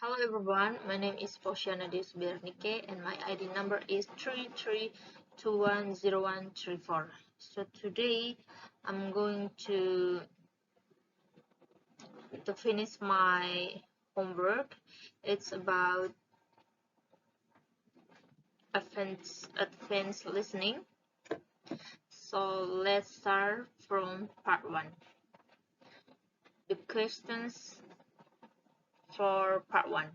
Hello everyone, my name is posianadius bernike and my ID number is 33210134. So today I'm going to finish my homework. It's about advanced listening. So let's start from part 1. The questions for part 1.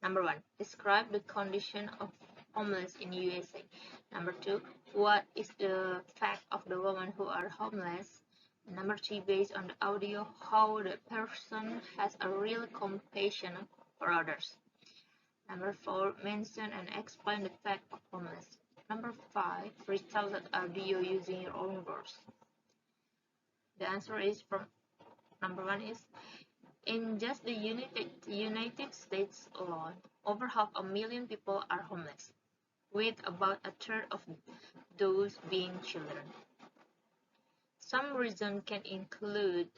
Number 1. Describe the condition of homeless in USA. Number 2. What is the fact of the women who are homeless? Number 3. Based on the audio, how the person has a real compassion for others. Number 4. Mention and explain the fact of homeless. Number 5. Retell the audio using your own words. The answer is from number 1 is in just the United States alone, over 500,000 people are homeless, with about a third of those being children. Some reasons can include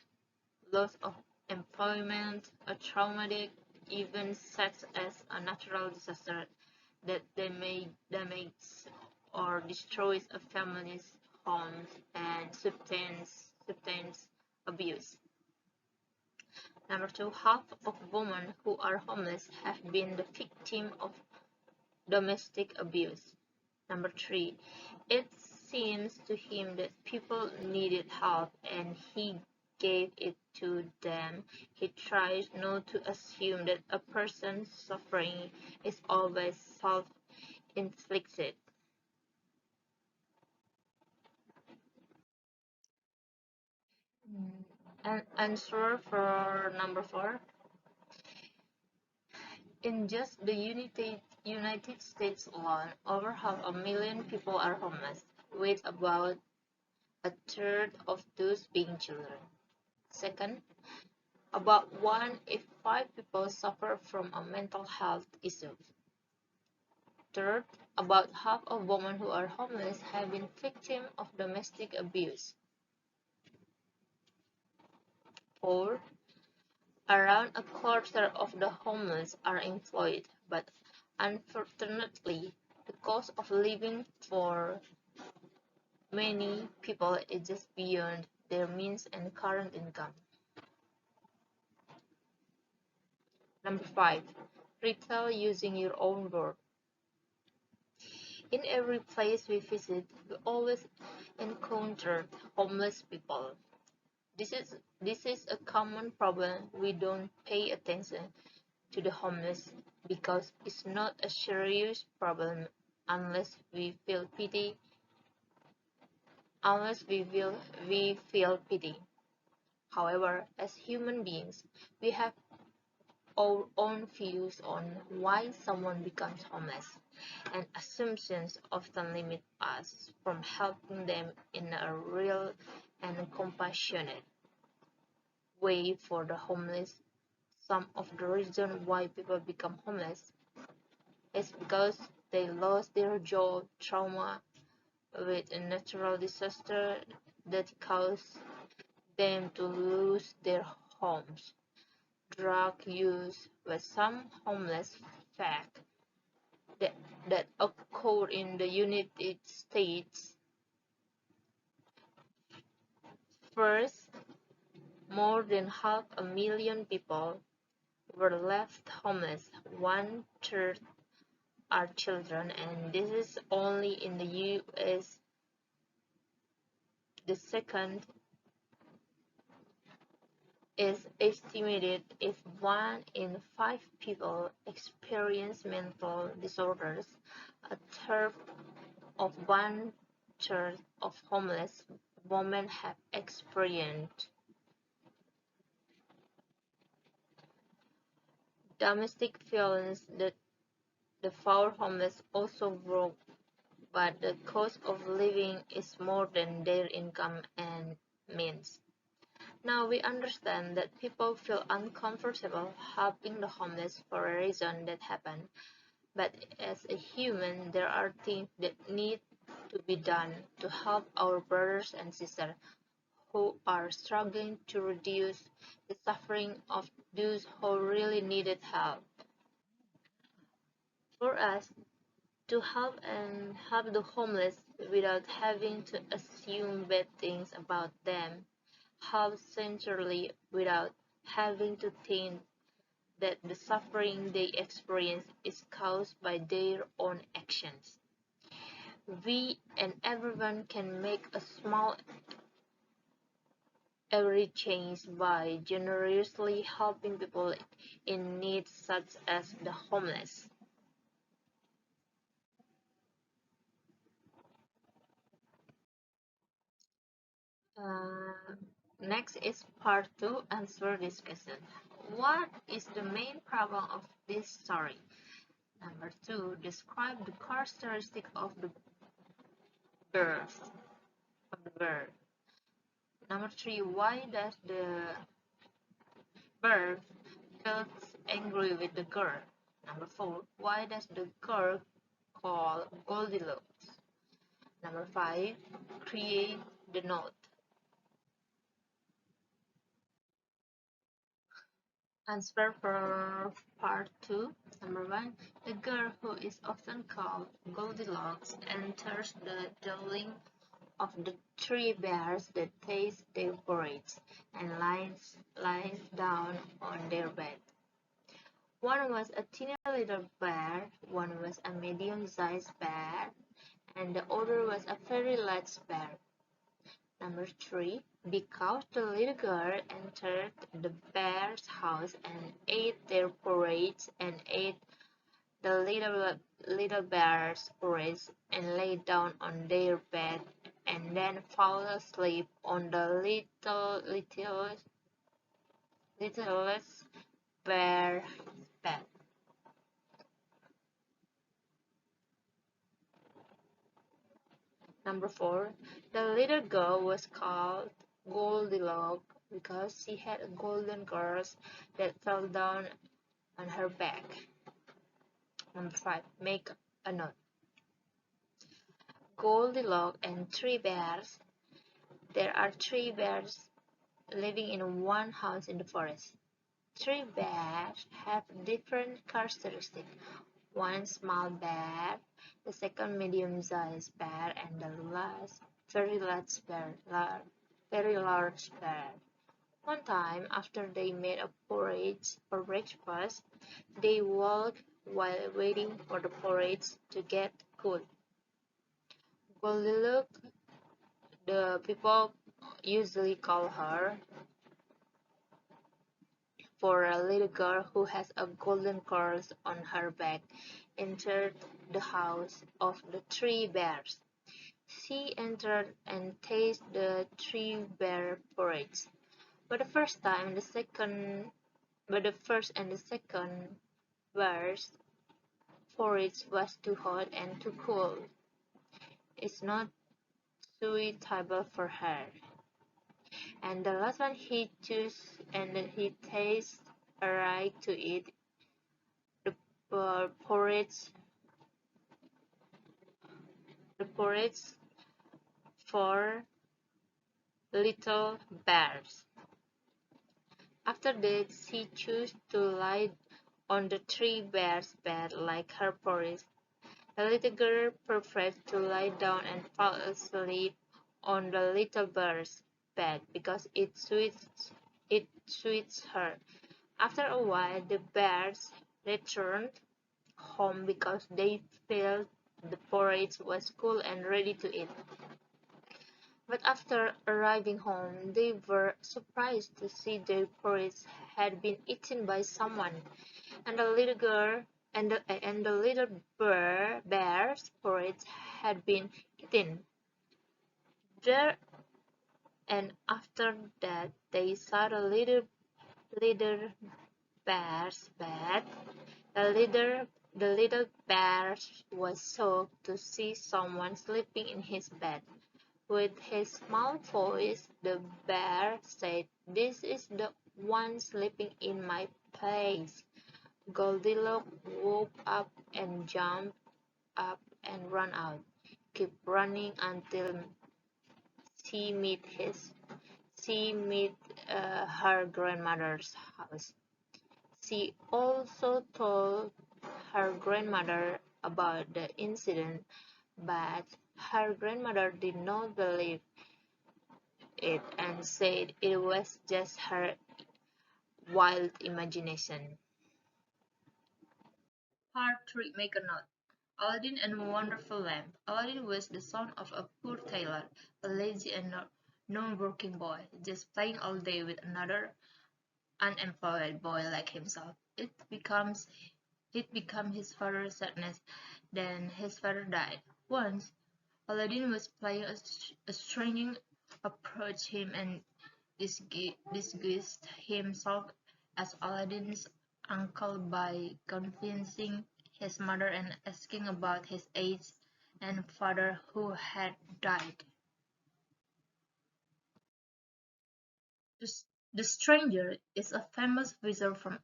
loss of employment, a traumatic event such as a natural disaster that may damage or destroy a family's homes, and substance abuse. Number 2, half of women who are homeless have been the victim of domestic abuse. Number 3, it seems to him that people needed help and he gave it to them. He tries not to assume that a person's suffering is always self-inflicted. And answer for number 4. In just the United States alone, over 500,000 people are homeless, with about a third of those being children. Second, about 1 in 5 people suffer from a mental health issue. Third, about half of women who are homeless have been victims of domestic abuse. 4, around a quarter of the homeless are employed, but unfortunately, the cost of living for many people is just beyond their means and current income. Number 5. Retell using your own word. In every place we visit, we always encounter homeless people. This is a common problem. We don't pay attention to the homeless because it's not a serious problem unless we feel pity. We feel pity. However, as human beings, we have our own views on why someone becomes homeless, and assumptions often limit us from helping them in a real and compassionate way. For the homeless, some of the reason why people become homeless is because they lost their job, trauma with a natural disaster that caused them to lose their homes, drug use, with some homeless fact that occur in the United States. First, more than 500,000 people were left homeless. 1/3 are children, and this is only in the US. The second is estimated if 1 in 5 people experience mental disorders. A third of 1/3 of homeless women have experienced domestic violence. The 4 homeless also work, but the cost of living is more than their income and means. Now we understand that people feel uncomfortable helping the homeless for a reason that happened, but as a human, there are things that need to be done to help our brothers and sisters who are struggling, to reduce the suffering of those who really needed help. For us to help the homeless without having to assume bad things about them, help sincerely without having to think that the suffering they experience is caused by their own actions. We and everyone can make a small every change by generously helping people in need such as the homeless. Uh, Next is part 2, answer this question. What is the main problem of this story? Number 2, describe the characteristic of the birth of the bird. Number 3, why does the bird feel angry with the girl? Number 4, why does the girl call Goldilocks? Number 5, create the note. Answer for part 2. Number 1. The girl who is often called Goldilocks enters the dwelling of the three bears that taste their porridge and lies down on their bed. One was a teeny little bear, one was a medium-sized bear, and the other was a very large bear. Number 3. Because the little girl entered the bear's house and ate their porridge and ate the little bear's porridge and lay down on their bed and then fall asleep on the littlest bear's bed. Number 4. The little girl was called Goldilocks because she had golden curls that fell down on her back. Number 5. Make a note. Goldilocks and three bears. There are three bears living in one house in the forest. Three bears have different characteristics. One small bear, the second medium-sized bear, and the last very large bear. Very large bear. One time, after they made a porridge for breakfast, they walked while waiting for the porridge to get cool. Goldilocks, the people usually call her, for a little girl who has a golden curls on her back, entered the house of the three bears. She entered and tasted the three bear porridge. But the first and the second bear's porridge was too hot and too cold. It's not suitable for her. And the last one he chose and he tastes alright to eat the porridge for little bears. After that, she chose to lie on the three bears' bed like her porridge. The little girl preferred to lie down and fall asleep on the little bear's bed because it suits her. After a while, the bears returned home because they felt the porridge was cool and ready to eat. But after arriving home, they were surprised to see their porridge had been eaten by someone, and the little girl and the little bear's porridge had been eaten. There and after that, they saw the little bear's bed. The little bear was shocked to see someone sleeping in his bed. With his small voice, the bear said, "This is the one sleeping in my place." Goldilocks woke up and jumped up and ran out. Keep running until she met her grandmother's house. She also told her grandmother about the incident, but her grandmother did not believe it and said it was just her wild imagination. Part 3. Make a note. Aladdin and a Wonderful Lamp. Aladdin was the son of a poor tailor, a lazy and non-working boy, just playing all day with another unemployed boy like himself. It became his father's sadness. Then his father died. Once Aladdin was playing, a stranger approached him and disguised himself as Aladdin's uncle by convincing his mother and asking about his age and father who had died. The stranger is a famous wizard from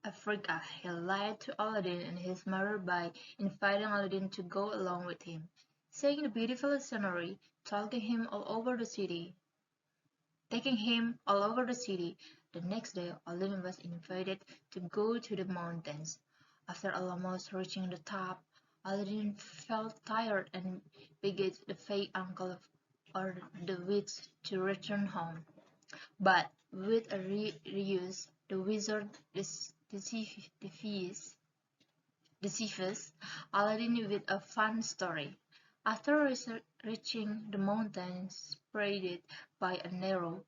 Africa. He lied to Aladdin and his mother by inviting Aladdin to go along with him, seeing the beautiful scenery, taking him all over the city. The next day, Aladdin was invited to go to the mountains. After almost reaching the top, Aladdin felt tired and begged the fake uncle or the witch to return home. But with a ruse, the wizard deceives Aladdin with a fun story. After reaching the mountains separated by a narrow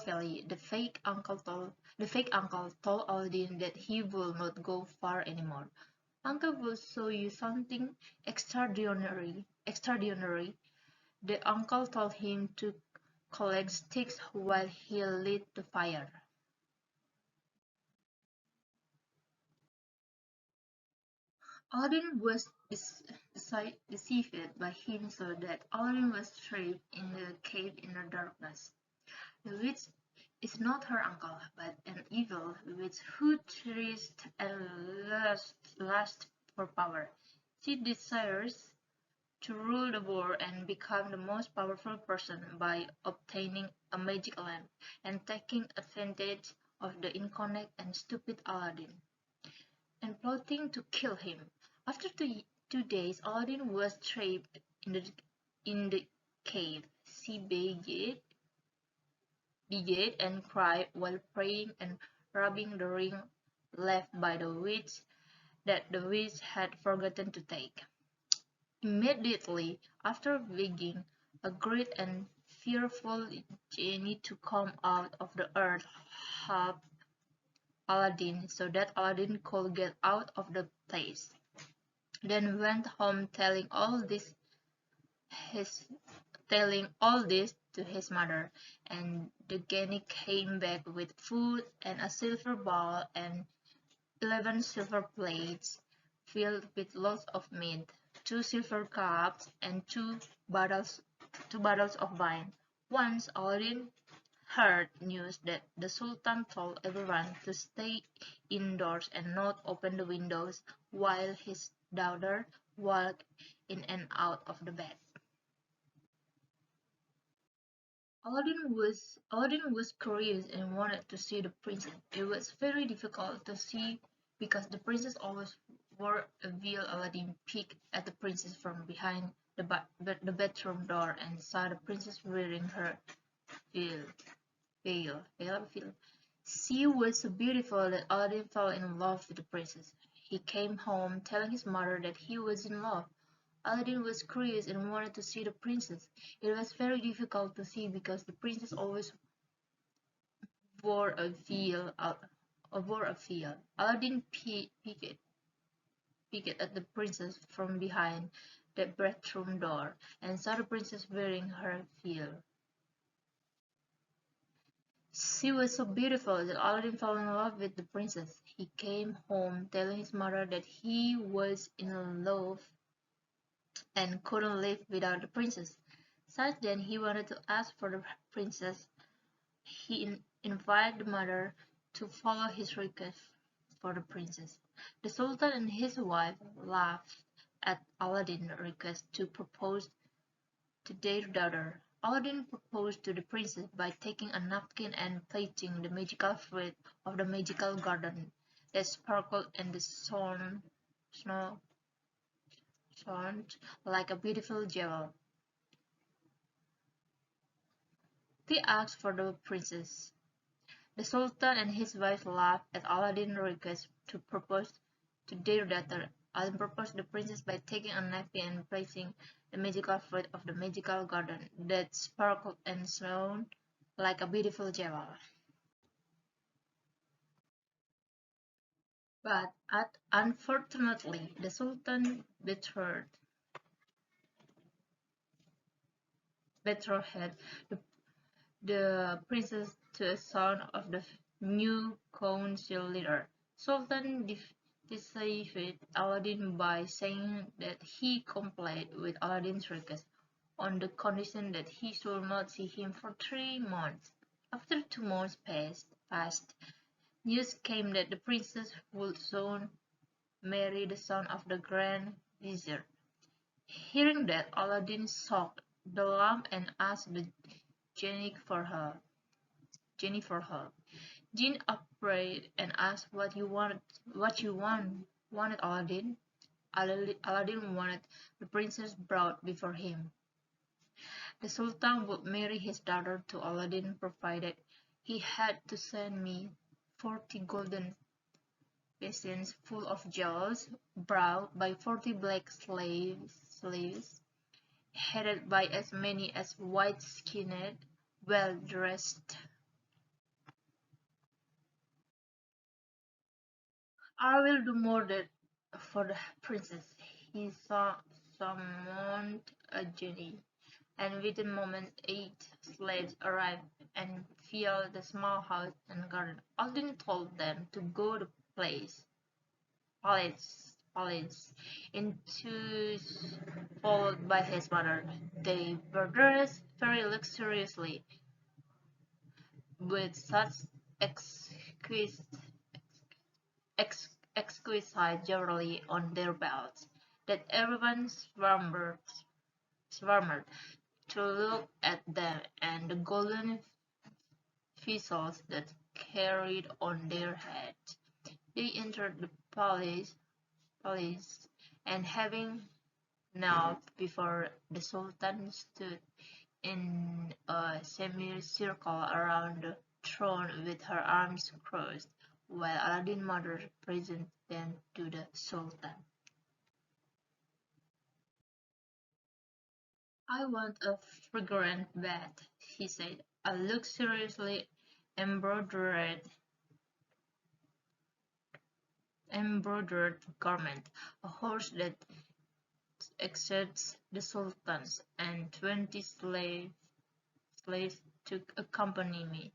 valley, the fake uncle told Aladdin that he would not go far anymore. Uncle will show you something extraordinary. The uncle told him to collect sticks while he lit the fire. Aladdin was deceived by him so that Aladdin was trapped in the cave in the darkness. The witch is not her uncle, but an evil witch who thirsts and lusts for power. She desires to rule the world and become the most powerful person by obtaining a magic lamp and taking advantage of the incontinent and stupid Aladdin, and plotting to kill him. After 2 days, Aladdin was trapped in the cave. She begged and cried while praying and rubbing the ring left by the witch that the witch had forgotten to take. Immediately after begging, a great and fearful genie to come out of the earth helped Aladdin so that Aladdin could get out of the place. Then went home his telling all this to his mother, and the genie came back with food and a silver bowl and 11 silver plates filled with lots of meat, 2 silver cups, and two bottles of wine. Once Aladdin heard news that the Sultan told everyone to stay indoors and not open the windows while his daughter walked in and out of the bed. Aladdin was curious and wanted to see the princess. It was very difficult to see because the princess always wore a veil. Aladdin peeked at the princess from behind the bedroom door and saw the princess wearing her veil. Veil. She was so beautiful that Aladdin fell in love with the princess. He came home telling his mother that he was in love. Aladdin was curious and wanted to see the princess. It was very difficult to see because the princess always wore a veil. Aladdin peeked at the princess from behind the bedroom door and saw the princess wearing her veil. She was so beautiful that Aladdin fell in love with the princess. He came home telling his mother that he was in love and couldn't live without the princess. Such then he wanted to ask for the princess. He invited the mother to follow his request for the princess. The Sultan and his wife laughed at Aladdin's request to propose to their daughter. Aladdin proposed to the princess by taking a napkin and placing the magical fruit of the magical garden that sparkled in the sun snow shone like a beautiful jewel. They asked for the princess. The Sultan and his wife laughed at Aladdin's request to propose to their daughter. Aladdin proposed the princess by taking a napkin and placing the magical fruit of the magical garden that sparkled and shone like a beautiful jewel. But unfortunately, the Sultan betrothed the princess to a son of the new council leader. Sultan deceived Aladdin by saying that he complied with Aladdin's request on the condition that he should not see him for 3 months. After 2 months passed, news came that the princess would soon marry the son of the Grand Vizier. Hearing that, Aladdin shocked the lamp and asked the genie for her. Jinn prayed and asked wanted Aladdin. Aladdin wanted the princess brought before him. The Sultan would marry his daughter to Aladdin provided he had to send me 40 golden basins full of jewels, brought by 40 black slaves, headed by as many as white-skinned, well-dressed. I will do more that for the princess. He summoned a genie, and within a moment 8 slaves arrived and filled the small house and garden. Aladdin told them to go to palace into followed by his mother. They were dressed very luxuriously, with such exquisite exquisite jewelry on their belts that everyone swarmed to look at them and the golden vessels that carried on their heads. They entered the palace and having knelt before the Sultan stood in a semicircle around the throne with her arms crossed, while Aladdin's mother presented them to the Sultan. "I want a fragrant bed," he said, "a luxuriously embroidered garment, a horse that exceeds the Sultan's, and 20 slaves to accompany me.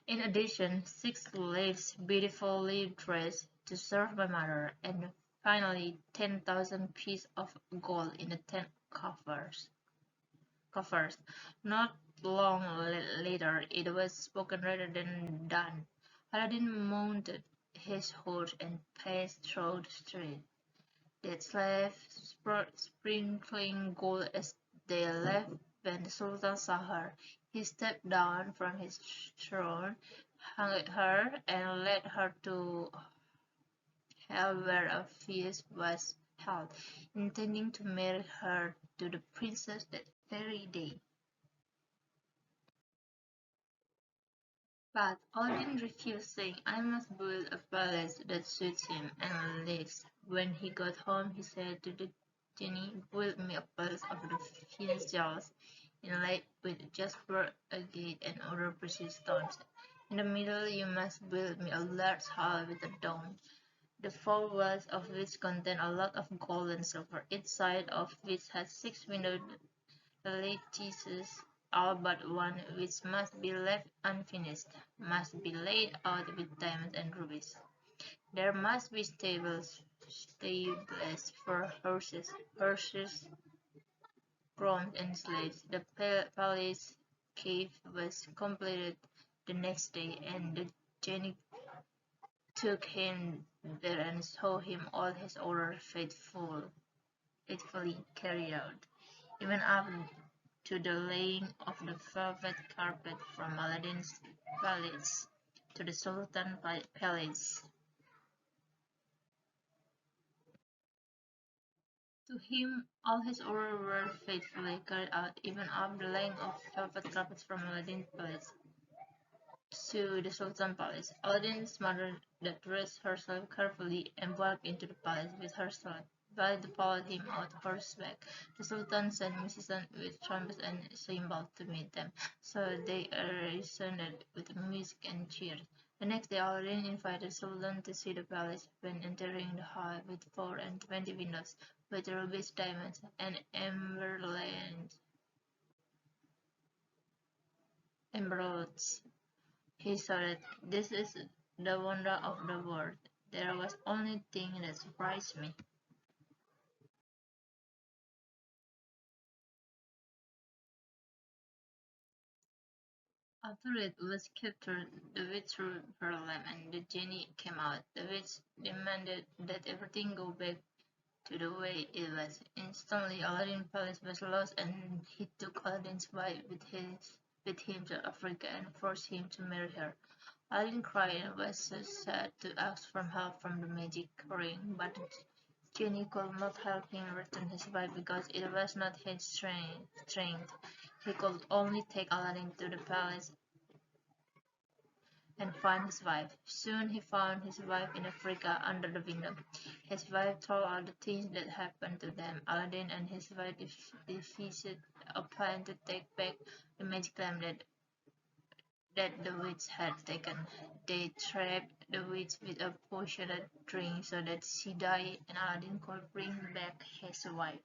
In addition, 6 slaves beautifully dressed to serve my mother, and finally 10,000 pieces of gold in the 10 coffers. Not long later, it was spoken rather than done. Aladdin mounted his horse and passed through the street. The slaves sprinkling gold as they left. When the Sultan saw her, he stepped down from his throne, hung her, and led her to hell where a feast was held, intending to marry her to the princess that very day. But Aladdin refused, saying, "I must build a palace that suits him and lives." When he got home, he said to the genie, "Build me a palace of the finest jewels, inlaid with jasper, agate, and other precious stones. In the middle you must build me a large hall with a dome, the 4 walls of which contain a lot of gold and silver, each side of which has 6 windows. The lattices, all but one, which must be left unfinished, must be laid out with diamonds and rubies. There must be stables for horses, grooms, and slaves. The palace cave was completed the next day, and the genie took him there and saw him all his orders faithfully carried out, even up to the laying of the velvet carpet from Aladdin's palace to the Sultan's palace. To him, all his orders were faithfully carried out, even up the length of velvet carpets from Aladdin's palace to the Sultan's palace. Aladdin's mother that dressed herself carefully and walked into the palace with her son. Valide followed him out horseback. The Sultan sent musicians with trumpets and cymbals to meet them, so they resounded with music and cheers. The next day Aladdin invited Sultan to see the palace. When entering the hall with 24 windows, with rubies, diamonds, and emeralds, he shouted, "This is the wonder of the world." There was only thing that surprised me. After it was captured, the witch threw her lamp and the genie came out. The witch demanded that everything go back to the way it was. Instantly, Aladdin's palace was lost and he took Aladdin's wife with him to Africa and forced him to marry her. Aladdin cried and was so sad to ask for help from the magic ring, but the genie could not help him return his wife because it was not his strength. He could only take Aladdin to the palace and find his wife. Soon he found his wife in Africa under the window. His wife told all the things that happened to them. Aladdin and his wife devised a plan to take back the magic lamp that the witch had taken. They trapped the witch with a poisoned drink so that she died and Aladdin could bring back his wife.